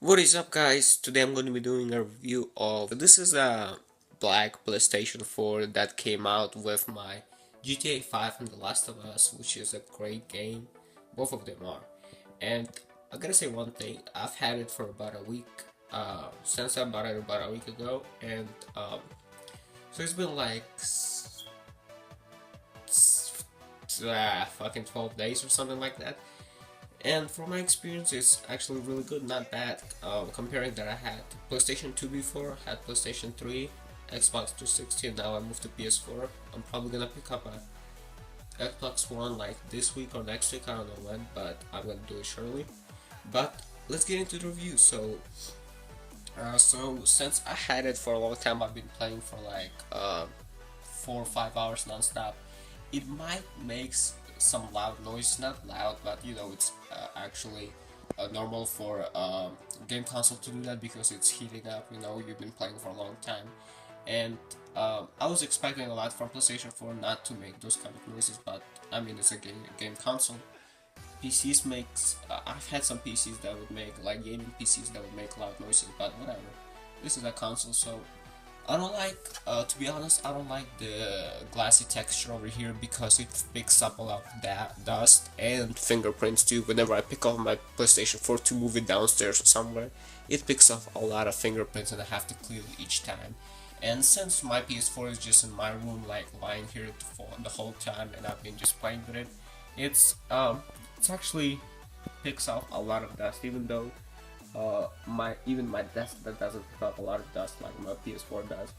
What is up, guys? Today I'm going to be doing a review of this is a black PlayStation 4 that came out with my GTA 5 and The Last of Us, which is a great game. Both of them are. And I gotta say one thing, I've had it for about a week, since I bought it about a week ago, and so it's been like fucking 12 days or something like that. And from my experience, it's actually really good, not bad. Comparing that I had PlayStation 2 before, had PlayStation 3, Xbox 360, and now I moved to PS4. I'm probably gonna pick up a Xbox One like this week or next week, I don't know when, but I'm gonna do it shortly. But let's get into the review. So since I had it for a long time, I've been playing for like 4 or 5 hours non-stop. It might make some loud noise, not loud, but it's actually normal for game console to do that because it's heating up. You've been playing for a long time, and I was expecting a lot from PlayStation 4 not to make those kind of noises, but I mean it's a game console. PCs makes I've had some PCs that would make like gaming PCs that would make loud noises, but whatever. This is a console, so I don't like, to be honest, I don't like the glassy texture over here because it picks up a lot of dust and fingerprints too. Whenever I pick up my PlayStation 4 to move it downstairs or somewhere, it picks up a lot of fingerprints and I have to clear it each time. And since my PS4 is just in my room, like lying here for the whole time, and I've been just playing with it, it's actually picks up a lot of dust, even though my desk that doesn't pick up a lot of dust like my PS4 does.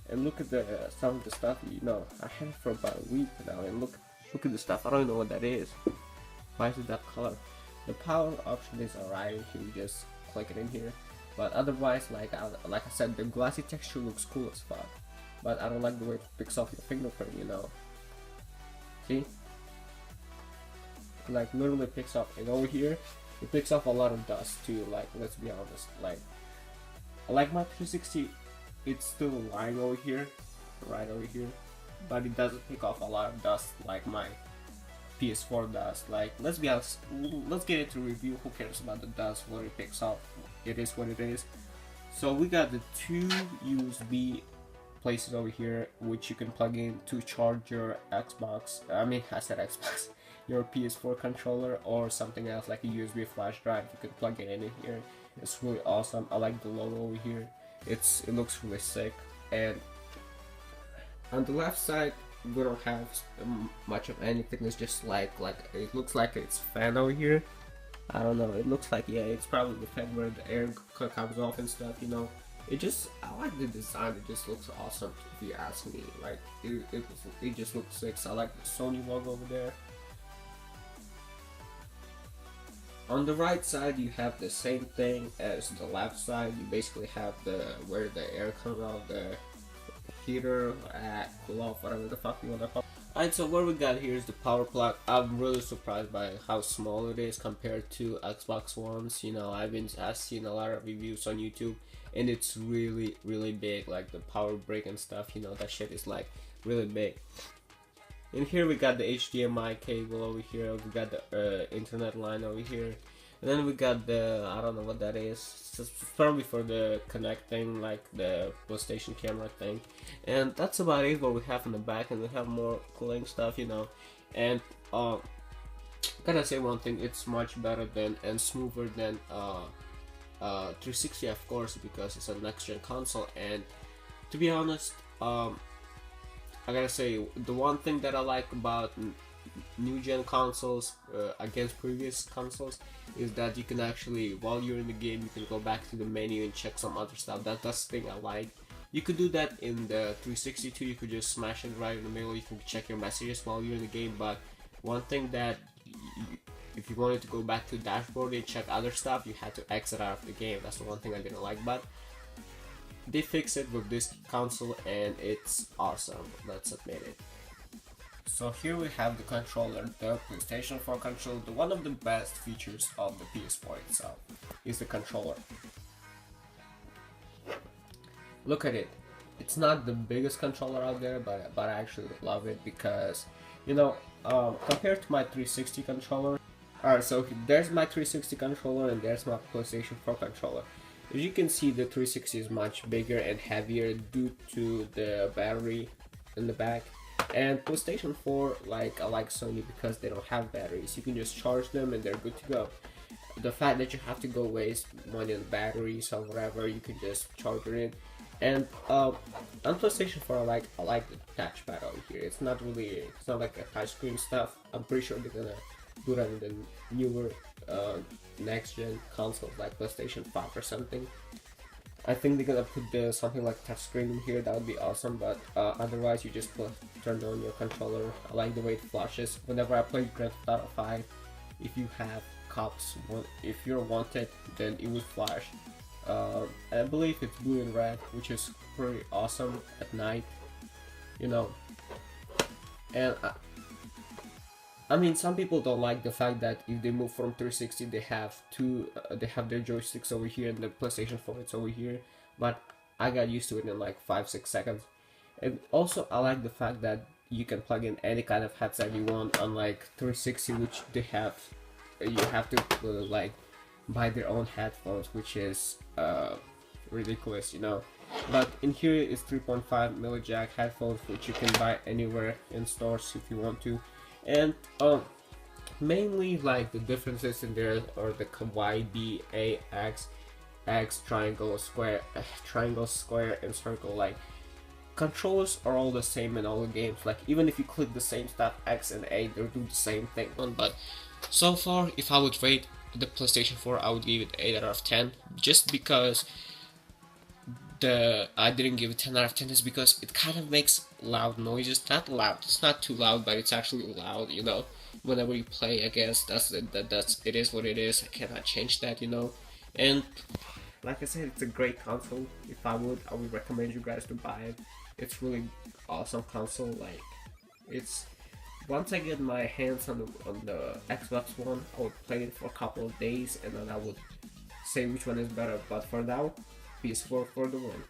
And look at the some of the stuff. I had it for about a week now, and look at the stuff. I don't know what that is. Why is it that color? The power option is alright if you just click it in here, but otherwise, like I said, the glassy texture looks cool as fuck, but I don't like the way it picks off your fingerprint. See, like literally picks up, and over here it picks up a lot of dust too. Like, let's be honest, like my 360, it's still lying over here, right over here, but it doesn't pick off a lot of dust like my PS4 does. Like, let's be honest, let's get into review. Who cares about the dust? What it picks up, it is what it is. So we got the two USB places over here which you can plug in to charge your Xbox. I said Xbox. Your PS4 controller or something else like a USB flash drive. You can plug it in here. It's really awesome. I like the logo over here. It looks really sick. And on the left side, we don't have much of anything. It's just like it looks like it's fan over here. I don't know. It looks like, yeah, it's probably the fan where the air comes off and stuff. I like the design. It just looks awesome if you ask me. Like it just looks sick. So I like the Sony logo over there. On the right side, you have the same thing as the left side. You basically have where the air comes out, the heater, cool off, whatever the fuck you wanna call it. Alright, so what we got here is the power plug. I'm really surprised by how small it is compared to Xbox Ones. I've seen a lot of reviews on YouTube, and it's really big. Like the power brick and stuff. That shit is like really big. And here we got the HDMI cable over here, we got the internet line over here, and then we got I don't know what that is, it's probably for the connecting, like the PlayStation camera thing. And that's about it what we have in the back, and we have more cooling stuff, and gotta say one thing, it's much better than and smoother than 360, of course, because it's a next gen console. And to be honest, I gotta say, the one thing that I like about new gen consoles against previous consoles is that you can actually, while you're in the game, you can go back to the menu and check some other stuff. That's the thing I like. You could do that in the 360 too. You could just smash it right in the middle. You can check your messages while you're in the game. But one thing that if you wanted to go back to the dashboard and check other stuff, you had to exit out of the game. That's the one thing I didn't like. But they fix it with this console and it's awesome, let's admit it. So here we have the controller, the PlayStation 4 controller. One of the best features of the PS4 itself is the controller. Look at it. It's not the biggest controller out there, but I actually love it because, compared to my 360 controller, Alright, so there's my 360 controller and there's my PlayStation 4 controller. As you can see, the 360 is much bigger and heavier due to the battery in the back. And PlayStation 4, like, I like Sony because they don't have batteries. You can just charge them and they're good to go. The fact that you have to go waste money on batteries or whatever, you can just charge it in. And on PlayStation 4, I like the touchpad over here. It's not like a touchscreen stuff. I'm pretty sure they're gonna do that in the newer next gen consoles like PlayStation 5 or something. I think they're gonna put something like touchscreen in here. That would be awesome. But otherwise, you just turn on your controller. I like the way it flashes. Whenever I play Grand Theft Auto 5, if you have cops, if you're wanted, then it would flash. I believe it's blue and red, which is pretty awesome at night, you know. And I mean, some people don't like the fact that if they move from 360, they have their joysticks over here and the PlayStation 4 it's over here. But I got used to it in like 5-6 seconds. And also, I like the fact that you can plug in any kind of headset you want, unlike 360, which you have to like buy their own headphones, which is ridiculous, you know. But in here is 3.5 milli jack headphones, which you can buy anywhere in stores if you want to. And mainly like the differences in there are the Y, B, A, X, triangle, square, and circle. Like, controllers are all the same in all the games. Like, even if you click the same stuff, X and A, they do the same thing. But so far, if I would rate the PlayStation 4, I would give it 8 out of 10, just because I didn't give it 10 out of 10 is because it kind of makes loud noises. Not loud, it's not too loud, but it's actually loud, you know. Whenever you play, I guess it is what it is. I cannot change that, you know. And like I said, it's a great console. If I would recommend you guys to buy it. It's really awesome console. Like, it's once I get my hands on the Xbox One, I would play it for a couple of days and then I would say which one is better. But for now, PS4 for the win.